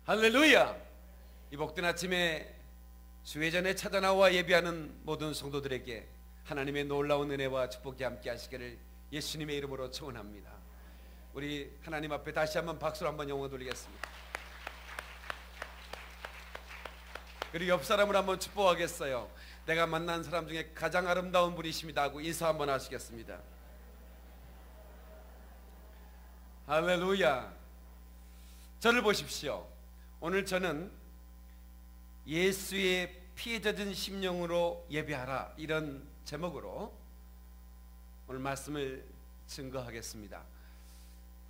할렐루야! 이 복된 아침에 주회전에 찾아나와 예배하는 모든 성도들에게 하나님의 놀라운 은혜와 축복이 함께 하시기를 예수님의 이름으로 축원합니다. 우리 하나님 앞에 다시 한번 박수를 한번 영원 돌리겠습니다. 그리고 옆 사람을 한번 축복하겠어요. 내가 만난 사람 중에 가장 아름다운 분이십니다 하고 인사 한번 하시겠습니다. 할렐루야! 저를 보십시오. 오늘 저는 예수의 피에 젖은 심령으로 예배하라, 이런 제목으로 오늘 말씀을 증거하겠습니다.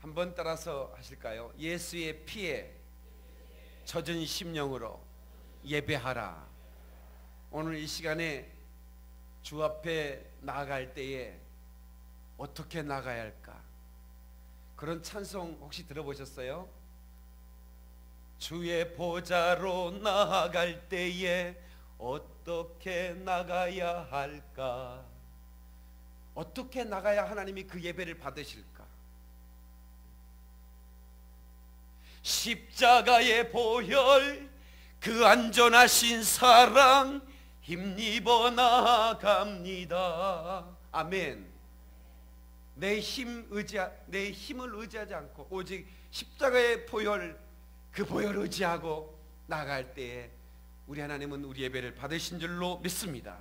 한번 따라서 하실까요? 예수의 피에 젖은 심령으로 예배하라. 오늘 이 시간에 주 앞에 나아갈 때에 어떻게 나가야 할까? 그런 찬송 혹시 들어보셨어요? 주의 보좌로 나아갈 때에 어떻게 나가야 할까? 어떻게 나가야 하나님이 그 예배를 받으실까? 십자가의 보혈, 그 안전하신 사랑 힘입어 나아갑니다. 아멘. 내 힘을 의지하지 않고 오직 십자가의 보혈, 그 보혈을 의지하고 나아갈 때에 우리 하나님은 우리 예배를 받으신 줄로 믿습니다.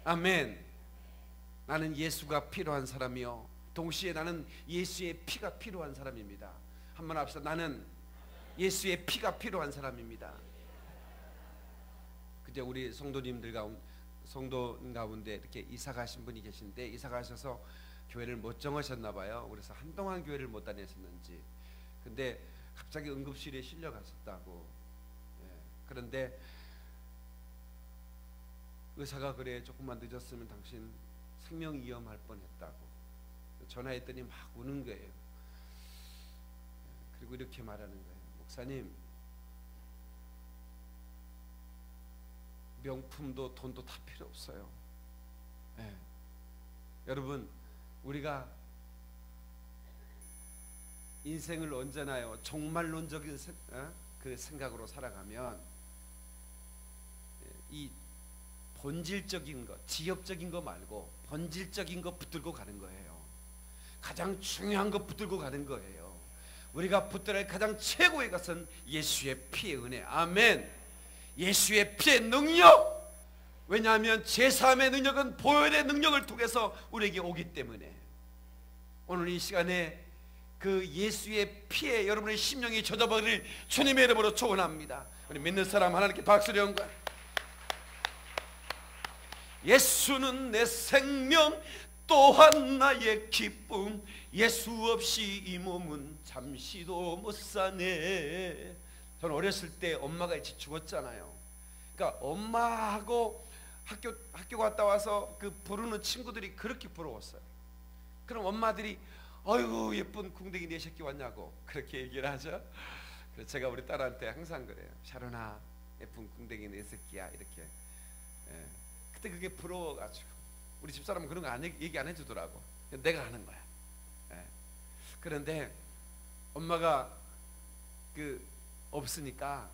아멘. 나는 예수가 필요한 사람이요, 동시에 나는 예수의 피가 필요한 사람입니다. 한번 합시다. 나는 예수의 피가 필요한 사람입니다. 그제 우리 성도님 가운데 이렇게 이사 가신 분이 계신데, 이사 가셔서 교회를 못 정하셨나 봐요. 그래서 한동안 교회를 못 다녔었는지, 근데 갑자기 응급실에 실려갔었다고. 그런데 의사가 그래, 조금만 늦었으면 당신 생명 위험할 뻔했다고. 전화했더니 막 우는 거예요. 그리고 이렇게 말하는 거예요. 목사님, 명품도 돈도 다 필요 없어요. 여러분, 우리가 인생을 언제나요 종말론적인 그 생각으로 살아가면 이 본질적인 것, 지엽적인 거 말고 본질적인 거 붙들고 가는 거예요. 가장 중요한 거 붙들고 가는 거예요. 우리가 붙들어야 할 가장 최고의 것은 예수의 피의 은혜. 아멘. 예수의 피의 능력. 왜냐하면 제3의 능력은 보혈의 능력을 통해서 우리에게 오기 때문에 오늘 이 시간에 그 예수의 피에 여러분의 심령이 젖어버릴 주님의 이름으로 축원합니다. 우리 믿는 사람 하나님께 박수를 연구해. 예수는 내 생명, 또한 나의 기쁨, 예수 없이 이 몸은 잠시도 못 사네. 저는 어렸을 때 엄마가 일찍 죽었잖아요. 그러니까 엄마하고 학교 갔다 와서 그 부르는 친구들이 그렇게 부러웠어요. 그럼 엄마들이 아이고 예쁜 궁뎅이 내 새끼 왔냐고 그렇게 얘기를 하죠. 그래서 제가 우리 딸한테 항상 그래요. 샤론아, 예쁜 궁뎅이 내 새끼야, 이렇게. 그때 그게 부러워가지고 우리 집사람은 그런 거 얘기 안 해주더라고. 내가 하는 거야. 그런데 엄마가 그 없으니까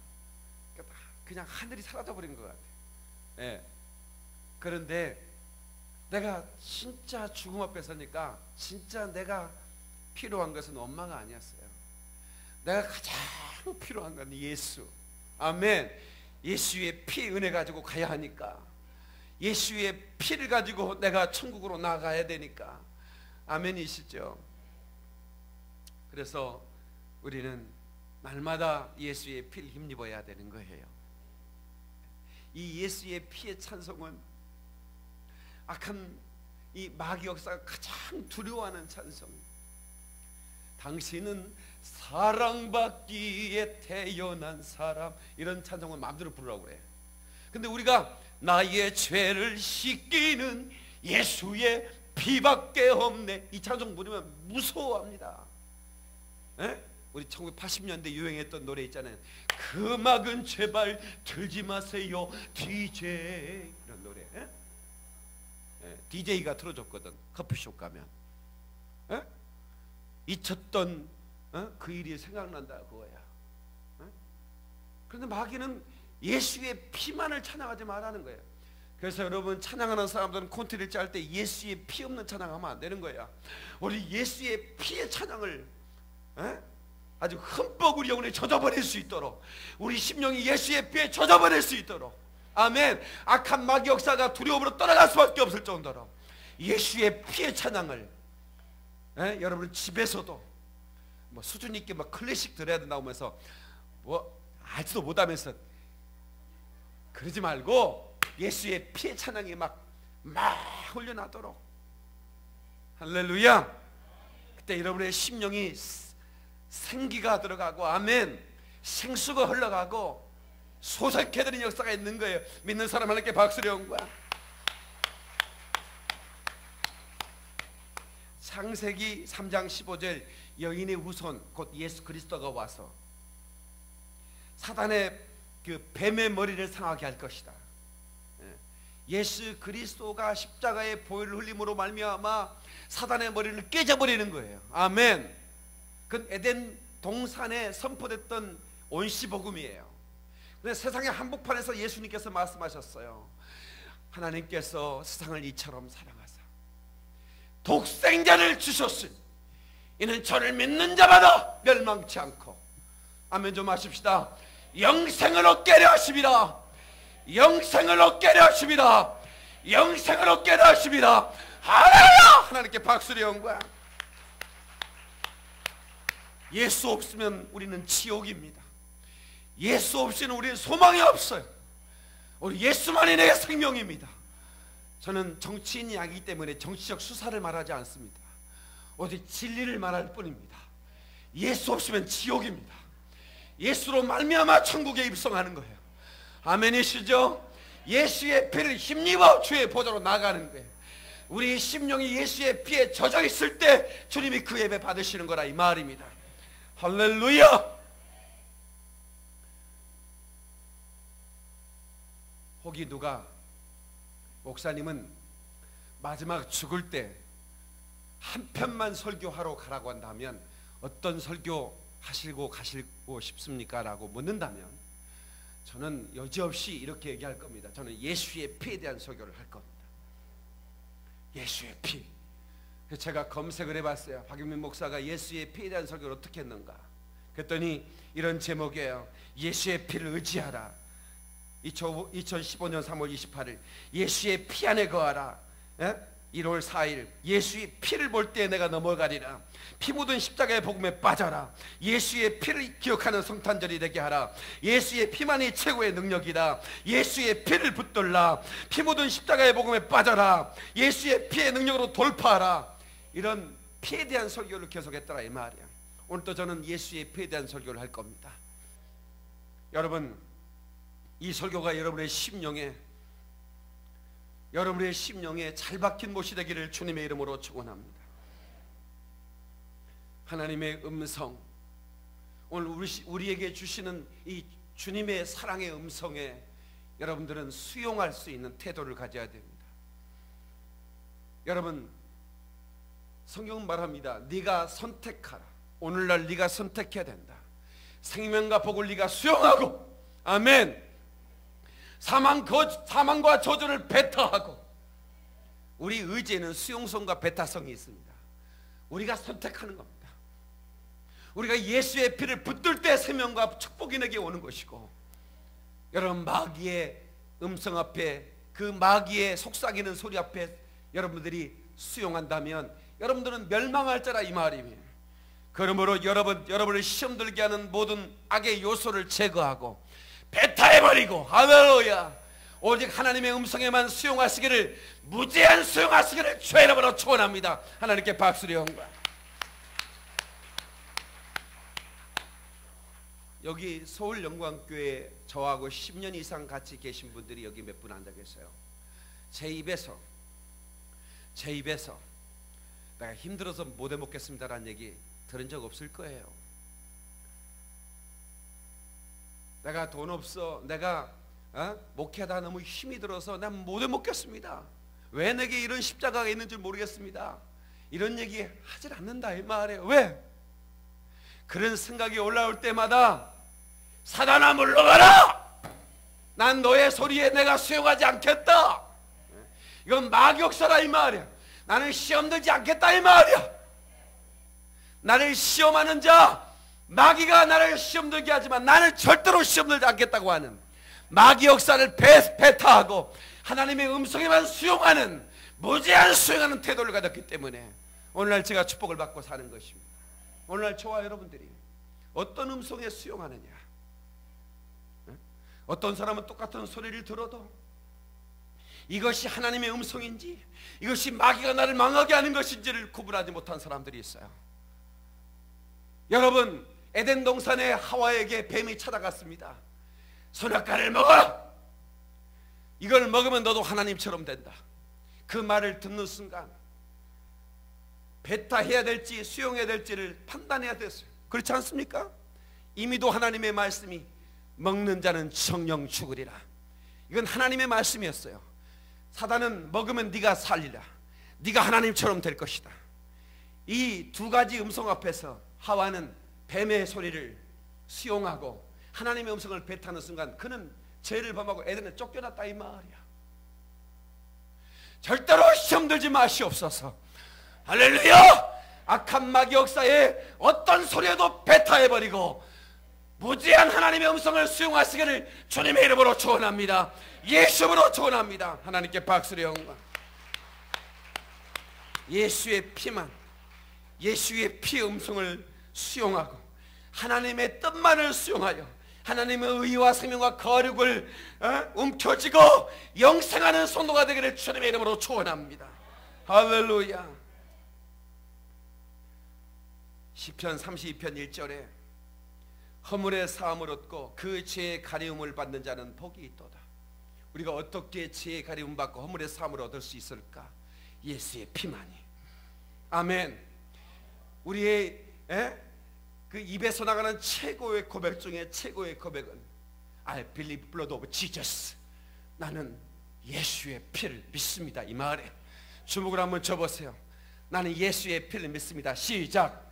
그냥 하늘이 사라져버린 것 같아. 그런데 내가 진짜 죽음 앞에 서니까 진짜 내가 필요한 것은 엄마가 아니었어요. 내가 가장 필요한 건 예수. 아멘. 예수의 피 은혜 가지고 가야 하니까, 예수의 피를 가지고 내가 천국으로 나가야 되니까. 아멘이시죠? 그래서 우리는 날마다 예수의 피를 힘입어야 되는 거예요. 이 예수의 피의 찬송은 악한 이 마귀 역사가 가장 두려워하는 찬송. 당신은 사랑받기에 태어난 사람, 이런 찬송은 마음대로 부르라고 그래. 근데 우리가 나의 죄를 씻기는 예수의 피밖에 없네, 이 찬송 부르면 무서워합니다. 우리 1980년대 유행했던 노래 있잖아요. 그 음악은 제발 들지 마세요 DJ, 이런 노래. DJ가 틀어줬거든. 커피숍 가면 잊혔던 그 일이 생각난다 그거야. 그런데 마귀는 예수의 피만을 찬양하지 말라는 거예요. 그래서 여러분, 찬양하는 사람들은 콘티를 짤 때 예수의 피 없는 찬양하면 안 되는 거야. 우리 예수의 피의 찬양을 아주 흠뻑 우리 영혼에 젖어버릴 수 있도록, 우리 심령이 예수의 피에 젖어버릴 수 있도록, 아멘. 악한 마귀 역사가 두려움으로 떠나갈 수밖에 없을 정도로 예수의 피의 찬양을 여러분 집에서도 뭐 수준 있게 막 클래식 들어야 된다고 하면서 뭐 알지도 못하면서 그러지 말고 예수의 피의 찬양이 막 흘려나도록. 할렐루야. 그때 여러분의 심령이 생기가 들어가고, 아멘, 생수가 흘러가고 소생케 되는 역사가 있는 거예요. 믿는 사람 하나님께 박수를 온 거야. 창세기 3장 15절, 여인의 후손 곧 예수 그리스도가 와서 사단의 그 뱀의 머리를 상하게 할 것이다. 예수 그리스도가 십자가의 보혈을 흘림으로 말미암아 사단의 머리를 깨져버리는 거예요. 아멘. 그건 에덴 동산에 선포됐던 온시복음이에요. 근데 세상의 한복판에서 예수님께서 말씀하셨어요. 하나님께서 세상을 이처럼 사랑하사 독생자를 주셨으니 이는 저를 믿는 자마다 멸망치 않고, 아멘 좀 하십시다. 영생을 얻게 하려 하심이라. 영생을 얻게 하려 하심이라. 영생을 얻게 하려 하심이라. 할렐루야. 하나님께 박수를 연 거야. 예수 없으면 우리는 지옥입니다. 예수 없이는 우리는 소망이 없어요. 우리 예수만이 내 생명입니다. 저는 정치인이 아니기 때문에 정치적 수사를 말하지 않습니다. 오직 진리를 말할 뿐입니다. 예수 없으면 지옥입니다. 예수로 말미암아 천국에 입성하는 거예요. 아멘이시죠? 예수의 피를 힘입어 주의 보좌로 나가는 거예요. 우리 심령이 예수의 피에 젖어 있을 때 주님이 그 예배 받으시는 거라 이 말입니다. 할렐루야. 혹이 누가 목사님은 마지막 죽을 때 한 편만 설교하러 가라고 한다면 어떤 설교 하시고 가시고 싶습니까? 라고 묻는다면 저는 여지없이 이렇게 얘기할 겁니다. 저는 예수의 피에 대한 설교를 할 겁니다. 예수의 피. 제가 검색을 해봤어요. 박용민 목사가 예수의 피에 대한 설교를 어떻게 했는가. 그랬더니 이런 제목이에요. 예수의 피를 의지하라. 2015년 3월 28일 예수의 피 안에 거하라. 1월 4일 예수의 피를 볼 때 내가 넘어가리라. 피 묻은 십자가의 복음에 빠져라. 예수의 피를 기억하는 성탄절이 되게 하라. 예수의 피만이 최고의 능력이다. 예수의 피를 붙들라. 피 묻은 십자가의 복음에 빠져라. 예수의 피의 능력으로 돌파하라. 이런 피에 대한 설교를 계속했더라 이 말이야. 오늘도 저는 예수의 피에 대한 설교를 할 겁니다. 여러분, 이 설교가 여러분의 심령에 잘 박힌 못이 되기를 주님의 이름으로 축원합니다. 하나님의 음성, 오늘 우리에게 주시는 이 주님의 사랑의 음성에 여러분들은 수용할 수 있는 태도를 가져야 됩니다. 여러분, 성경은 말합니다. 네가 선택하라. 오늘날 네가 선택해야 된다. 생명과 복을 네가 수용하고, 아멘. 사망과 저주를 배타하고. 우리 의지에는 수용성과 배타성이 있습니다. 우리가 선택하는 겁니다. 우리가 예수의 피를 붙들 때 생명과 축복이 내게 오는 것이고, 여러분 마귀의 음성 앞에, 그 마귀의 속삭이는 소리 앞에 여러분들이 수용한다면 여러분들은 멸망할 자라 이 말이에요. 그러므로 여러분을 시험 들게 하는 모든 악의 요소를 제거하고 배타해버리고, 할렐루야, 오직 하나님의 음성에만 수용하시기를, 무제한 수용하시기를 주의 이름으로 축원합니다. 하나님께 박수를 한 거야. 여기 서울영광교회 저하고 10년 이상 같이 계신 분들이 여기 몇 분 앉아 계세요. 제 입에서 내가 힘들어서 못 해먹겠습니다라는 얘기 들은 적 없을 거예요. 내가 돈 없어, 내가 목회하다 너무 힘이 들어서 난 못 해먹겠습니다. 왜 내게 이런 십자가가 있는 줄 모르겠습니다. 이런 얘기 하질 않는다 이 말이에요. 왜? 그런 생각이 올라올 때마다 사단아 물러가라! 난 너의 소리에 내가 수용하지 않겠다. 이건 마귀역사라 이 말이야. 나는 시험 들지 않겠다 이 말이야. 나를 시험하는 자, 마귀가 나를 시험 들게 하지만 나는 절대로 시험 들지 않겠다고 하는 마귀 역사를 배타하고 하나님의 음성에만 수용하는, 무제한 수용하는 태도를 가졌기 때문에 오늘날 제가 축복을 받고 사는 것입니다. 오늘날 저와 여러분들이 어떤 음성에 수용하느냐, 어떤 사람은 똑같은 소리를 들어도 이것이 하나님의 음성인지 이것이 마귀가 나를 망하게 하는 것인지를 구분하지 못한 사람들이 있어요. 여러분, 에덴 동산에 하와에게 뱀이 찾아갔습니다. 선악과를 먹어라! 이걸 먹으면 너도 하나님처럼 된다. 그 말을 듣는 순간 배타해야 될지 수용해야 될지를 판단해야 됐어요. 그렇지 않습니까? 이미도 하나님의 말씀이 먹는 자는 정령 죽으리라. 이건 하나님의 말씀이었어요. 사단은 먹으면 네가 살리라, 네가 하나님처럼 될 것이다. 이 두 가지 음성 앞에서 하와는 뱀의 소리를 수용하고 하나님의 음성을 배타는 순간 그는 죄를 범하고 에덴에 쫓겨났다 이 말이야. 절대로 시험 들지 마시옵소서. 할렐루야! 악한 마귀 역사에 어떤 소리에도 배타해버리고 무제한 하나님의 음성을 수용하시기를 주님의 이름으로 축원합니다. 예수님으로 축원합니다. 하나님께 박수를 영광. 예수의 피만, 예수의 피의 음성을 수용하고 하나님의 뜻만을 수용하여 하나님의 의와 생명과 거룩을 움켜쥐고 영생하는 성도가 되기를 주님의 이름으로 축원합니다. 할렐루야. 시편 32편 1절에 허물의 사함을 얻고 그 죄의 가리움을 받는 자는 복이 있도다. 우리가 어떻게 죄의 가리움 받고 허물의 사함을 얻을 수 있을까? 예수의 피만이. 아멘. 우리의 그 입에서 나가는 최고의 고백 중에 최고의 고백은 I believe blood of Jesus. 나는 예수의 피를 믿습니다. 이 말에 주목을 한번 줘보세요. 나는 예수의 피를 믿습니다. 시작.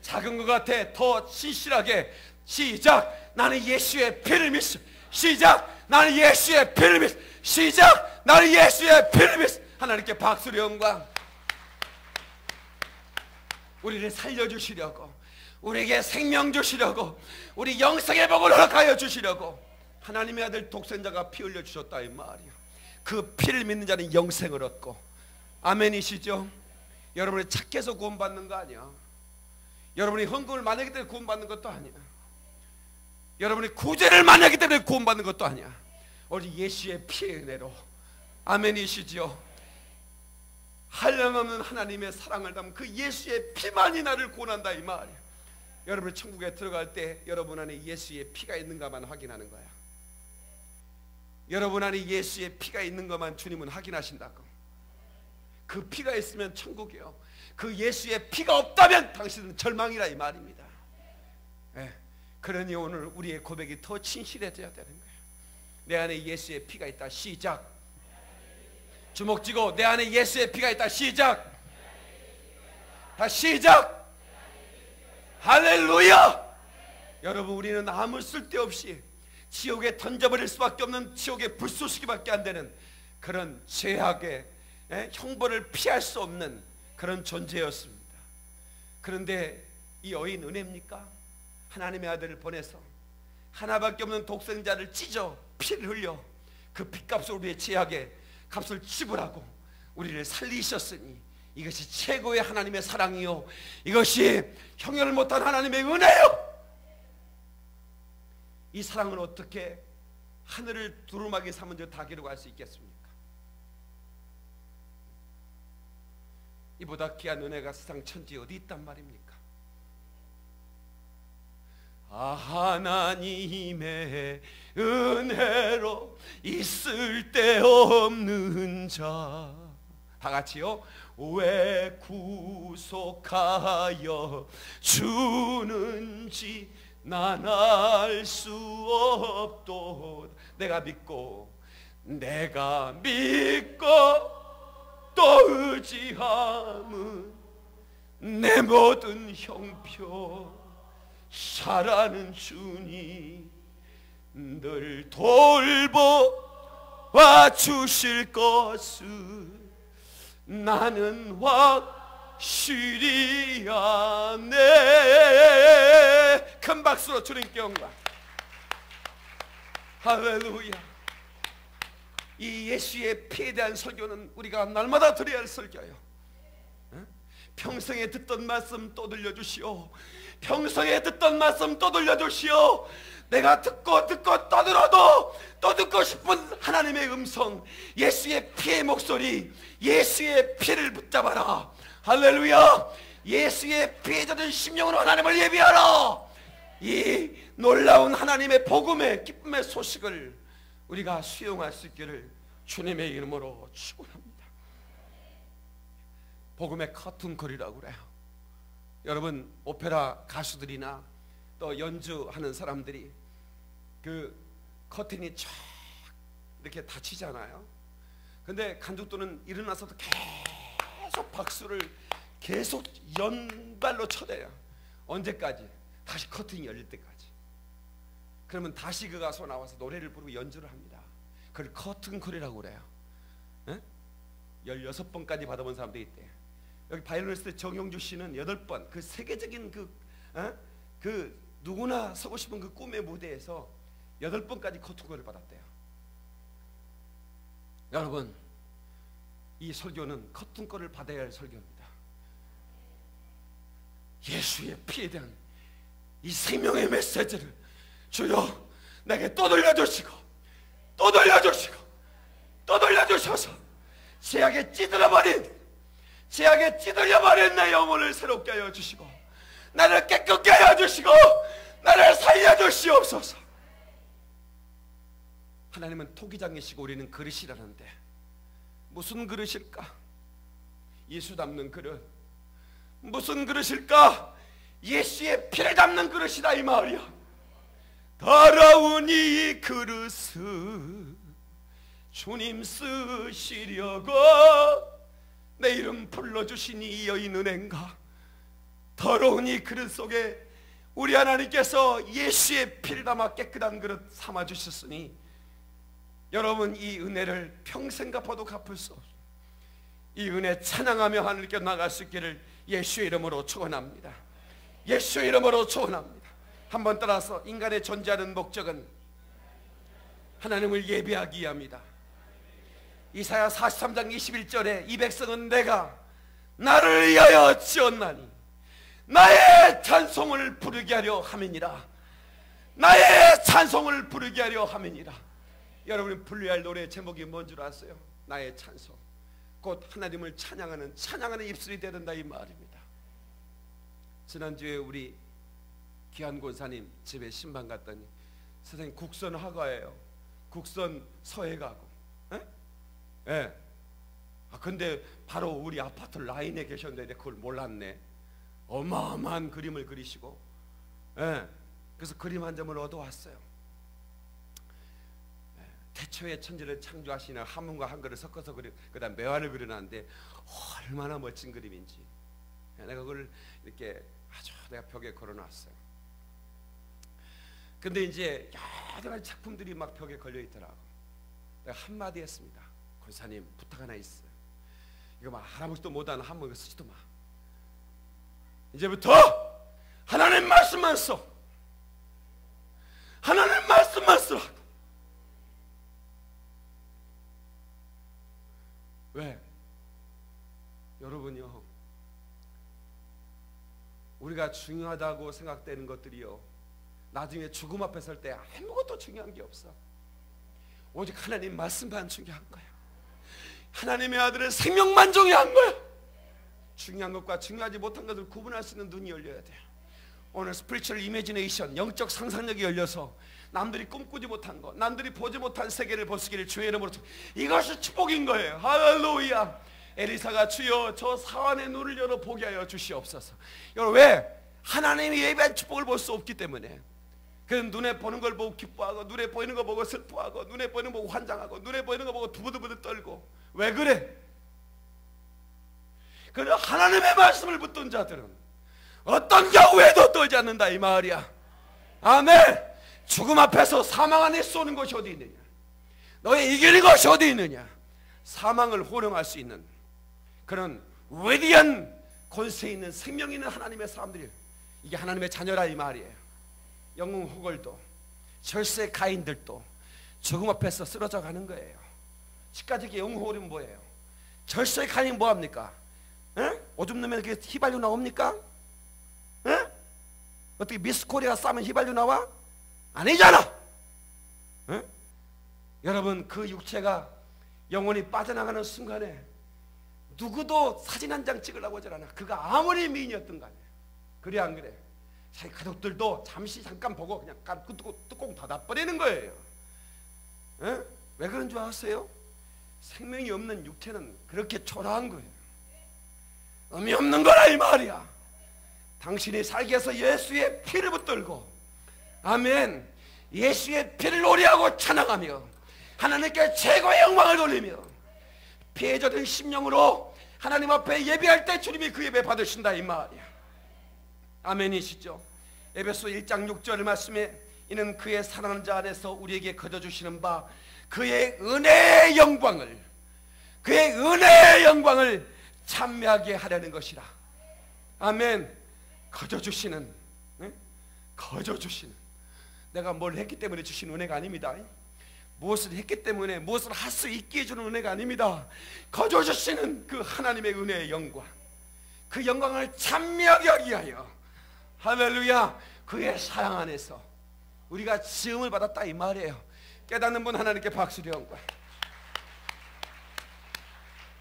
작은 것 같아. 더 신실하게. 시작. 나는 예수의 피를 믿습니다. 시작. 나는 예수의 피를 믿습니다. 시작. 나는 예수의 피를 믿습니다. 하나님께 박수를 영광. 우리를 살려주시려고, 우리에게 생명 주시려고, 우리 영생의 복을 허락하여 주시려고 하나님의 아들 독생자가 피 흘려 주셨다 이 말이야. 그 피를 믿는 자는 영생을 얻고. 아멘이시죠? 여러분이 착해서 구원받는 거 아니야. 여러분이 헌금을 많이 하기 때문에 구원받는 것도 아니야. 여러분이 구제를 많이 하기 때문에 구원받는 것도 아니야. 오직 예수의 피의 은혜로. 아멘이시죠? 한량없는 하나님의 사랑을 담은 그 예수의 피만이 나를 구원한다 이 말이야. 여러분이 천국에 들어갈 때 여러분 안에 예수의 피가 있는가만 확인하는 거야. 여러분 안에 예수의 피가 있는 것만 주님은 확인하신다고. 그 피가 있으면 천국이요. 그 예수의 피가 없다면 당신은 절망이라 이 말입니다. 그러니 오늘 우리의 고백이 더 진실해져야 되는 거예요. 내 안에 예수의 피가 있다. 시작. 주먹 쥐고 내 안에 예수의 피가 있다. 시작. 다 시작. 할렐루야. 여러분, 우리는 아무 쓸데없이 지옥에 던져버릴 수밖에 없는 지옥의 불쏘시개밖에 안 되는 그런 죄악의 형벌을 피할 수 없는 그런 존재였습니다. 그런데 이 여인 은혜입니까? 하나님의 아들을 보내서 하나밖에 없는 독생자를 찢어 피를 흘려 그 피값으로 우리의 죄악의 값을 지불하고 우리를 살리셨으니 이것이 최고의 하나님의 사랑이요, 이것이 형용을 못한 하나님의 은혜요. 이 사랑을 어떻게 하늘을 두루마기 삼은 듯 다 기록할 수 있겠습니까? 이보다 귀한 은혜가 세상 천지에 어디 있단 말입니까? 하나님의 은혜로 있을 데 없는 자, 다 같이요. 왜 구속하여 주는지 난 알 수 없도. 내가 믿고 또 의지함은 내 모든 형편 사랑하는 주님 늘 돌보아 주실 것을 나는 확실히 아네. 큰 박수로 주님께 영광. 할렐루야. 이 예수의 피에 대한 설교는 우리가 날마다 들어야 할 설교예요. 평생에 듣던 말씀 또 들려주시오. 평생에 듣던 말씀 또 들려주시오. 내가 듣고 또 들어도 또 듣고 싶은 하나님의 음성, 예수의 피의 목소리, 예수의 피를 붙잡아라. 할렐루야. 예수의 피에 젖은 심령으로 하나님을 예비하라. 이 놀라운 하나님의 복음의 기쁨의 소식을 우리가 수용할 수 있기를 주님의 이름으로 축원합니다. 복음의 커튼콜이라고 그래요. 여러분, 오페라 가수들이나 또 연주하는 사람들이 그 커튼이 쫙 이렇게 닫히잖아요. 근데 간죽들은 일어나서도 계속 박수를 계속 연발로 쳐대요. 언제까지? 다시 커튼이 열릴 때까지. 그러면 다시 그 가수 나와서 노래를 부르고 연주를 합니다. 그걸 커튼콜이라고 그래요. 16번까지 받아본 사람들이 있대. 여기 바이올리니스트 정용주 씨는 8번, 그 세계적인 그 누구나 서고 싶은 그 꿈의 무대에서 8번까지 커튼콜을 받았대요. 여러분, 이 설교는 커튼콜을 받아야 할 설교입니다. 예수의 피에 대한 이 생명의 메시지를 주여 내게 또 돌려주시고 또 돌려주시고 또 돌려주셔서 죄악에 찌들어버린 내 영혼을 새롭게 하여 주시고 나를 깨끗게 하여 주시고 나를 살려주시옵소서. 하나님은 토기장이시고 우리는 그릇이라는데 무슨 그릇일까? 예수 담는 그릇. 무슨 그릇일까? 예수의 피를 담는 그릇이다 이 말이야. 더러운 이 그릇을 주님 쓰시려고 내 이름 불러주신 이 여인 은행가, 더러운 이 그릇 속에 우리 하나님께서 예수의 피를 담아 깨끗한 그릇 삼아주셨으니 여러분, 이 은혜를 평생 갚아도 갚을 수 없어요. 이 은혜 찬양하며 하늘께 나갈 수 있기를 예수의 이름으로 축원합니다. 예수의 이름으로 축원합니다. 한번 따라서, 인간의 존재하는 목적은 하나님을 예배하기 위함이다. 이사야 43장 21절에 이 백성은 내가 나를 위하여 지었나니 나의 찬송을 부르게 하려 함이니라. 나의 찬송을 부르게 하려 함이니라. 여러분이 불러야 할 노래의 제목이 뭔 줄 아세요? 나의 찬송. 곧 하나님을 찬양하는 입술이 되야 된다 이 말입니다. 지난주에 우리 귀한 권사님 집에 신방 갔더니 선생님 국선 화가예요. 국선 서해 가고. 예. 근데 바로 우리 아파트 라인에 계셨는데 그걸 몰랐네. 어마어마한 그림을 그리시고. 예. 그래서 그림 한 점을 얻어왔어요. 태초에 천지를 창조하시는 한문과 한글을 섞어서 그다음 매화를 그려놨는데 얼마나 멋진 그림인지. 내가 그걸 이렇게 아주 내가 벽에 걸어놨어요. 근데 이제 여러 가지 작품들이 막 벽에 걸려 있더라고. 내가 한마디 했습니다. 권사님 부탁 하나 있어요. 이거 막 할아버지도 못하는 한문 이거 쓰지도 마. 이제부터 하나님 말씀만 써. 하나님 말씀만 쓰라고. 왜? 여러분요, 우리가 중요하다고 생각되는 것들이요, 나중에 죽음 앞에 설 때 아무것도 중요한 게 없어. 오직 하나님 말씀만 중요한 거야. 하나님의 아들의 생명만 중요한 거야. 중요한 것과 중요하지 못한 것을 구분할 수 있는 눈이 열려야 돼요. 오늘 스피리추얼 이미지네이션, 영적 상상력이 열려서 남들이 꿈꾸지 못한 것, 남들이 보지 못한 세계를 보시기를 주의 이름으로, 이것이 축복인 거예요. 할렐루야. 엘리사가 주여 저 사환의 눈을 열어 보게 하여 주시옵소서. 여러분, 왜? 하나님이 예배한 축복을 볼 수 없기 때문에. 그 눈에 보는 걸 보고 기뻐하고, 눈에 보이는 거 보고 슬퍼하고, 눈에 보이는 거 보고 환장하고, 눈에 보이는 거 보고 두부두부 떨고. 왜 그래? 그러나 하나님의 말씀을 붙든 자들은, 어떤 경우에도 떨지 않는다 이 말이야. 아멘. 죽음 앞에서 사망 안에 쏘는 것이 어디 있느냐? 너의 이기는 것이 어디 있느냐? 사망을 호령할 수 있는 그런 위대한 권세 있는 생명 있는 하나님의 사람들이, 이게 하나님의 자녀라 이 말이에요. 영웅 호걸도 절세 가인들도 죽음 앞에서 쓰러져 가는 거예요. 치까지기 영웅 호걸은 뭐예요? 절세 가인 뭐합니까? 오줌 넣으면 이렇게 휘발유 나옵니까? 어떻게 미스 코리아 싸면 휘발유 나와? 아니잖아. 여러분, 그 육체가 영혼이 빠져나가는 순간에 누구도 사진 한 장 찍으려고 하지 않아. 그가 아무리 미인이었던 간에. 그래 안 그래? 자기 가족들도 잠깐 보고 그냥 뚜껑 닫아버리는 거예요. 왜 그런 줄 아세요? 생명이 없는 육체는 그렇게 초라한 거예요. 의미 없는 거라 이 말이야. 당신이 살기 위해서 예수의 피를 붙들고, 아멘, 예수의 피를 노래하고 찬양하며 하나님께 최고의 영광을 돌리며 피에 젖은 심령으로 하나님 앞에 예배할 때 주님이 그 예배 받으신다 이 말이야. 아멘이시죠? 에베소 1장 6절 말씀에 이는 그의 사랑하는 자 안에서 우리에게 거저주시는 바 그의 은혜의 영광을, 그의 은혜의 영광을 찬미하게 하려는 것이라. 아멘. 거저주시는, 거저주시는, 내가 뭘 했기 때문에 주신 은혜가 아닙니다. 무엇을 했기 때문에 무엇을 할 수 있게 해주는 은혜가 아닙니다. 거저주시는 그 하나님의 은혜의 영광, 그 영광을 찬미하게 하기 위하여, 할렐루야, 그의 사랑 안에서 우리가 지음을 받았다 이 말이에요. 깨닫는 분 하나님께 박수를 영광.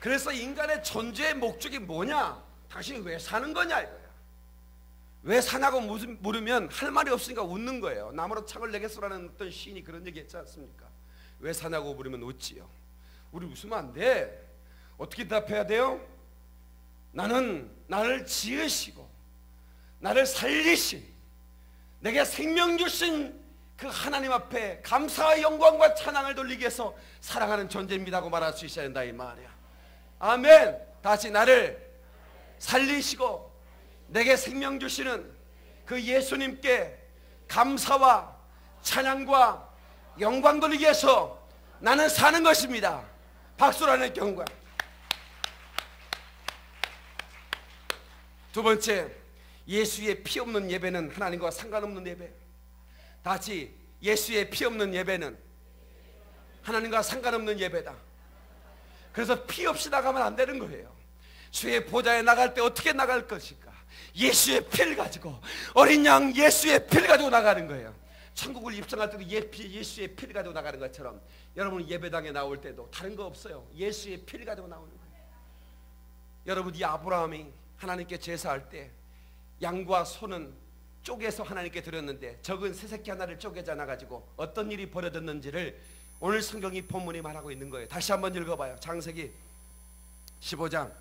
그래서 인간의 존재의 목적이 뭐냐? 당신이 왜 사는 거냐 이거야. 왜 사냐고 물으면 할 말이 없으니까 웃는 거예요. 나무로 창을 내겠소라는 어떤 시인이 그런 얘기 했지 않습니까? 왜 사냐고 물으면 웃지요. 우리 웃으면 안 돼. 어떻게 대답해야 돼요? 나는 나를 지으시고 나를 살리신, 내게 생명 주신 그 하나님 앞에 감사와 영광과 찬양을 돌리기 위해서 사랑하는 존재입니다고 말할 수 있어야 된다 이 말이야. 아멘. 다시, 나를 살리시고 내게 생명 주시는 그 예수님께 감사와 찬양과 영광 돌리기 위해서 나는 사는 것입니다. 박수라는 경과. 두 번째, 예수의 피 없는 예배는 하나님과 상관없는 예배. 다시, 예수의 피 없는 예배는 하나님과 상관없는 예배다. 그래서 피 없이 나가면 안 되는 거예요. 주의 보좌에 나갈 때 어떻게 나갈 것일까? 예수의 피를 가지고, 어린 양 예수의 피를 가지고 나가는 거예요. 천국을 입성할 때도 예수의 피를 가지고 나가는 것처럼 여러분 예배당에 나올 때도 다른 거 없어요. 예수의 피를 가지고 나오는 거예요. 여러분, 이 아브라함이 하나님께 제사할 때 양과 소는 쪼개서 하나님께 드렸는데 적은 새새끼 하나를 쪼개져 나가지고 어떤 일이 벌어졌는지를 오늘 성경이 본문이 말하고 있는 거예요. 다시 한번 읽어봐요. 창세기 15장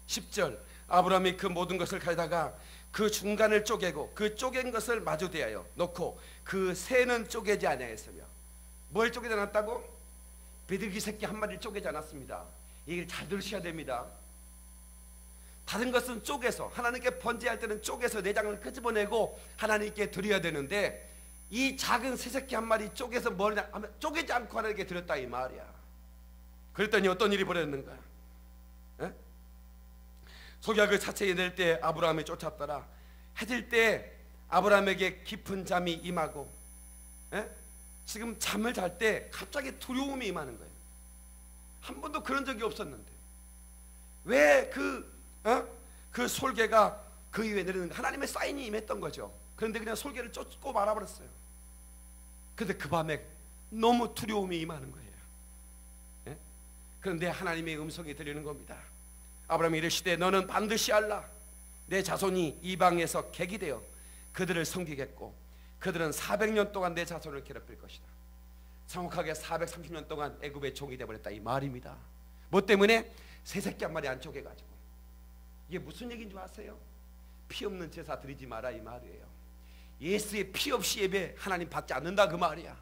10절. 아브라함이 그 모든 것을 가져다가 그 중간을 쪼개고 그 쪼갠 것을 마주 대하여 놓고 그 새는 쪼개지 아니하였으며. 뭘 쪼개지 않았다고? 비둘기 새끼 한 마리를 쪼개지 않았습니다. 이걸 잘 들으셔야 됩니다. 다른 것은 쪼개서, 하나님께 번제할 때는 쪼개서 내장을 끄집어내고 하나님께 드려야 되는데, 이 작은 새새끼 한 마리 쪼개서 뭐냐 하면 쪼개지 않고 하나님께 드렸다 이 말이야. 그랬더니 어떤 일이 벌어졌는가? 소개하기 자체에 될 때 아브라함이 쫓았더라. 해질 때 아브라함에게 깊은 잠이 임하고, 지금 잠을 잘 때 갑자기 두려움이 임하는 거예요. 한 번도 그런 적이 없었는데 왜 그 솔개가 그 위에 내리는가? 하나님의 사인이 임했던 거죠. 그런데 그냥 솔개를 쫓고 말아버렸어요. 그런데 그 밤에 너무 두려움이 임하는 거예요. 그런데 하나님의 음성이 들리는 겁니다. 아브라함이 이르시되 너는 반드시 알라. 내 자손이 이방에서 객이 되어 그들을 섬기겠고 그들은 400년 동안 내 자손을 괴롭힐 것이다. 정확하게 430년 동안 애굽의 종이 되어버렸다 이 말입니다. 뭐 때문에? 새새끼 한 마리 안 쪼개가지고. 이게 무슨 얘기인 줄 아세요? 피 없는 제사 드리지 마라 이 말이에요. 예수의 피 없이 예배 하나님 받지 않는다 그 말이야.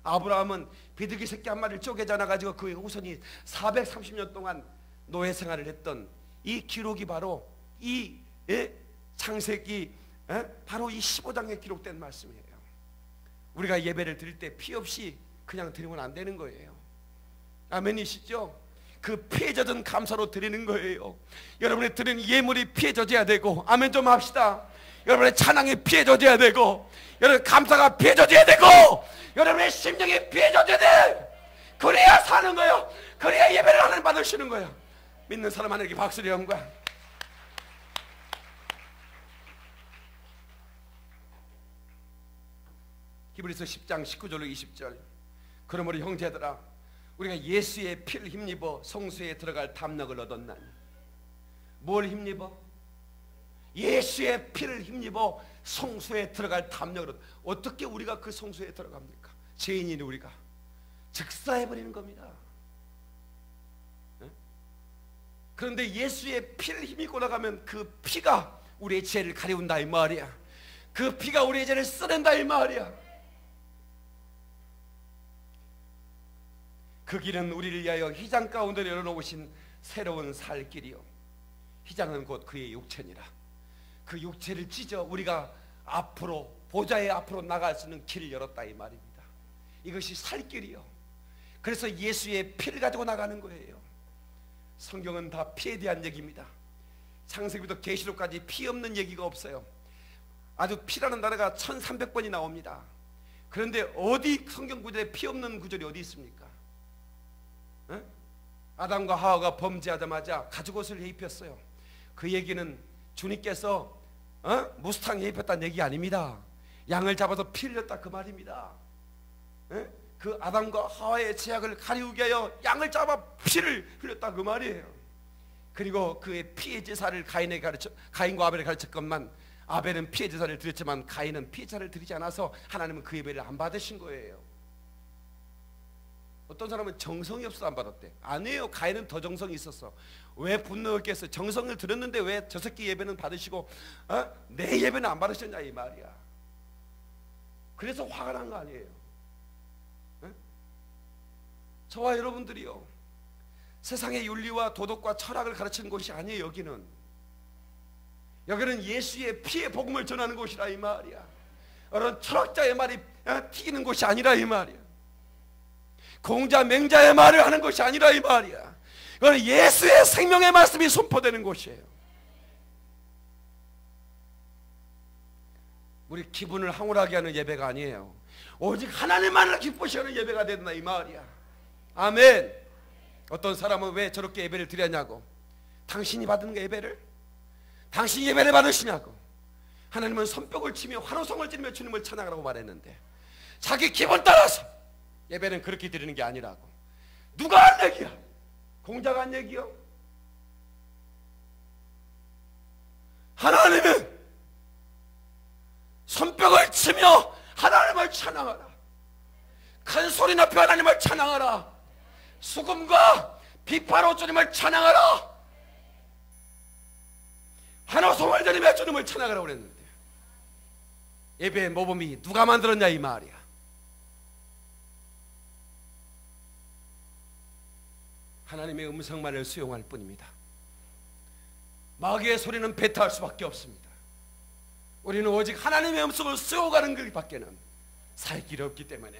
아브라함은 비둘기 새끼 한 마리를 쪼개져 나가지고 그 후손이 430년 동안 노예 생활을 했던 이 기록이 바로 이 창세기 바로 이 15장에 기록된 말씀이에요. 우리가 예배를 드릴 때 피 없이 그냥 드리면 안 되는 거예요. 아멘이시죠? 그 피에 젖은 감사로 드리는 거예요. 여러분의 드리는 예물이 피에 젖어야 되고, 아멘 좀 합시다. 여러분의 찬양이 피에 젖어야 되고, 여러분의 감사가 피에 젖어야 되고, 여러분의 심령이 피에 젖어야 돼. 그래야 사는 거예요. 그래야 예배를 하나님 받으시는 거예요. 믿는 사람 하나님께 박수를 영광. 히브리서 10장 19절로 20절. 그러므로 형제들아, 우리가 예수의 피를 힘입어 성소에 들어갈 담력을 얻었나니. 뭘 힘입어? 예수의 피를 힘입어 성소에 들어갈 담력을 얻어. 어떻게 우리가 그 성소에 들어갑니까? 죄인인 우리가 즉사해버리는 겁니다. 그런데 예수의 피를 힘입고 나가면 그 피가 우리의 죄를 가리운다 이 말이야. 그 피가 우리의 죄를 써낸다 이 말이야. 그 길은 우리를 위하여 휘장 가운데 열어놓으신 새로운 살 길이요, 휘장은 곧 그의 육체니라. 그 육체를 찢어 우리가 앞으로 보좌의 앞으로 나갈 수 있는 길을 열었다 이 말입니다. 이것이 살 길이요. 그래서 예수의 피를 가지고 나가는 거예요. 성경은 다 피에 대한 얘기입니다. 창세기부터 계시록까지 피 없는 얘기가 없어요. 아주 피라는 단어가 1300번이 나옵니다. 그런데 어디 성경 구절에 피 없는 구절이 어디 있습니까? 아담과 하와가 범죄하자마자 가죽옷을 입혔어요. 그 얘기는 주님께서 무스탕에 입혔다는 얘기 아닙니다. 양을 잡아서 피 흘렸다 그 말입니다. 그 아담과 하와의 죄악을 가리우게 하여 양을 잡아 피를 흘렸다 그 말이에요. 그리고 그의 피의 제사를 가인과 아벨에 가르쳤건만, 아벨은 피의 제사를 드렸지만 가인은 피의 제사를 드리지 않아서 하나님은 그 예배를 안 받으신 거예요. 어떤 사람은 정성이 없어서 안 받았대. 아니에요. 가인은 더 정성이 있었어. 왜 분노했겠어요? 정성을 들었는데 왜 저 새끼 예배는 받으시고 내 예배는 안 받으셨냐 이 말이야. 그래서 화가 난 거 아니에요. 저와 여러분들이요, 세상의 윤리와 도덕과 철학을 가르치는 곳이 아니에요. 여기는 예수의 피의 복음을 전하는 곳이라 이 말이야. 여러분, 철학자의 말이 튀기는 곳이 아니라 이 말이야. 공자 맹자의 말을 하는 것이 아니라 이 말이야. 이건 예수의 생명의 말씀이 선포되는 곳이에요. 우리 기분을 황홀하게 하는 예배가 아니에요. 오직 하나님만을 기쁘시하는 예배가 된다 이 말이야. 아멘. 어떤 사람은 왜 저렇게 예배를 드렸냐고. 당신이 받은 그 예배를, 당신이 예배를 받으시냐고. 하나님은 손뼉을 치며 환호성을 지르며 주님을 찬양하라고 말했는데, 자기 기분 따라서 예배는 그렇게 드리는 게 아니라고. 누가 한 얘기야? 공자가 한 얘기요? 하나님은 손뼉을 치며 하나님을 찬양하라. 큰 소리 높여 하나님을 찬양하라. 수금과 비파로 주님을 찬양하라. 환호성을 지르며 주님을 찬양하라고 그랬는데, 예배의 모범이 누가 만들었냐 이 말이야. 하나님의 음성만을 수용할 뿐입니다. 마귀의 소리는 배타할 수밖에 없습니다. 우리는 오직 하나님의 음성을 수용하는 것 밖에는 살 길이 없기 때문에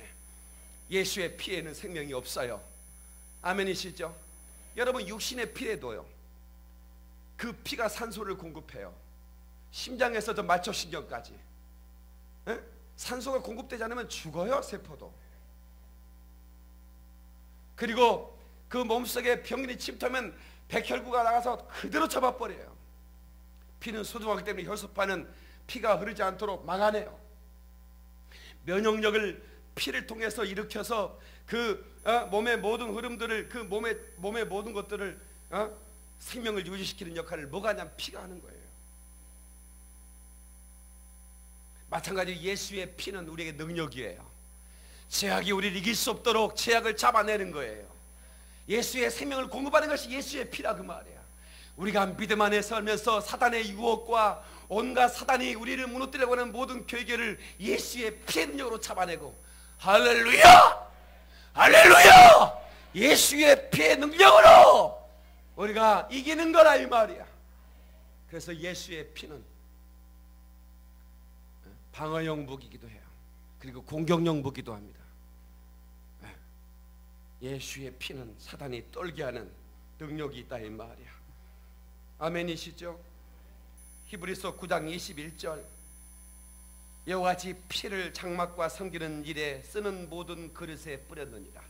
예수의 피에는 생명이 없어요. 아멘이시죠? 여러분, 육신의 피에도요, 그 피가 산소를 공급해요. 심장에서 저 말초신경까지. 산소가 공급되지 않으면 죽어요, 세포도. 그리고 그 몸속에 병균이 침투하면 백혈구가 나가서 그대로 잡아버려요. 피는 소중하기 때문에 혈소판은 피가 흐르지 않도록 막아내요. 면역력을 피를 통해서 일으켜서 그 몸의 모든 흐름들을, 그 몸의 모든 것들을 생명을 유지시키는 역할을 뭐가 하냐면 피가 하는 거예요. 마찬가지로 예수의 피는 우리에게 능력이에요. 죄악이 우리를 이길 수 없도록 죄악을 잡아내는 거예요. 예수의 생명을 공급하는 것이 예수의 피라 그 말이야. 우리가 믿음 안에 살면서 사단의 유혹과 온갖 사단이 우리를 무너뜨리려고 하는 모든 괴계를 예수의 피의 능력으로 잡아내고, 할렐루야! 할렐루야! 예수의 피의 능력으로 우리가 이기는 거라 이 말이야. 그래서 예수의 피는 방어용 무기이기도 해요. 그리고 공격용 무기도 합니다. 예수의 피는 사단이 떨게 하는 능력이 있다 이 말이야. 아멘이시죠? 히브리서 9장 21절 이와 같이 피를 장막과 섬기는 일에 쓰는 모든 그릇에 뿌렸느니라.